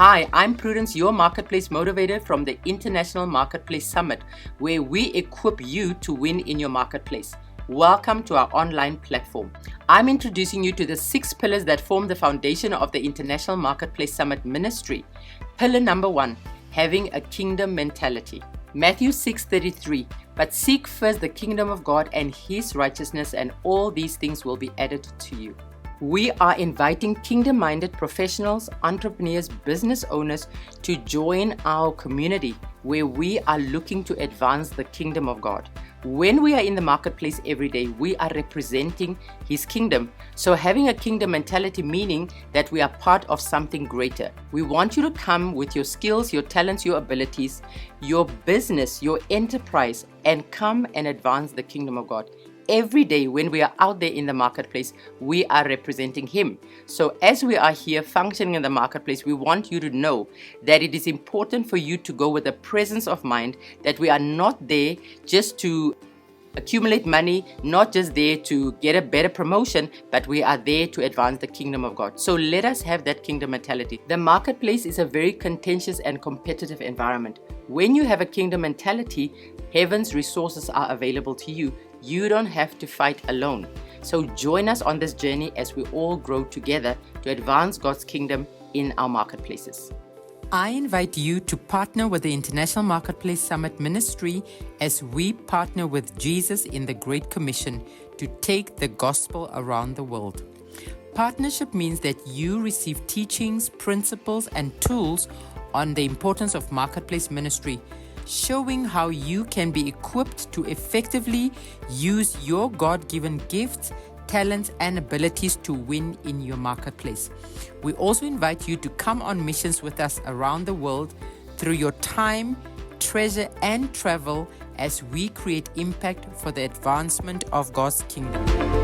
Hi, I'm Prudence, your marketplace motivator from the International Marketplace Summit, where we equip you to win in your marketplace. Welcome to our online platform. I'm introducing you to the 6 pillars that form the foundation of the International Marketplace Summit ministry. Pillar number 1, having a kingdom mentality. Matthew 6:33, but seek first the kingdom of God and His righteousness, and all these things will be added to you. We are inviting kingdom-minded professionals, entrepreneurs, business owners to join our community where we are looking to advance the kingdom of God. When we are in the marketplace every day, we are representing His kingdom. So having a kingdom mentality meaning that we are part of something greater. We want you to come with your skills, your talents, your abilities, your business, your enterprise, and come and advance the kingdom of God. Every day when we are out there in the marketplace, we are representing Him. So as we are here functioning in the marketplace, we want you to know that it is important for you to go with a presence of mind, that we are not there just to accumulate money, not just there to get a better promotion, but we are there to advance the kingdom of God. So let us have that kingdom mentality. The marketplace is a very contentious and competitive environment. When you have a kingdom mentality, heaven's resources are available to you. You don't have to fight alone. So join us on this journey as we all grow together to advance God's kingdom in our marketplaces. I invite you to partner with the International Marketplace Summit Ministry as we partner with Jesus in the Great Commission to take the gospel around the world. Partnership means that you receive teachings, principles, and tools on the importance of marketplace ministry, showing how you can be equipped to effectively use your God-given gifts, talents, and abilities to win in your marketplace. We also invite you to come on missions with us around the world through your time, treasure, and travel as we create impact for the advancement of God's kingdom.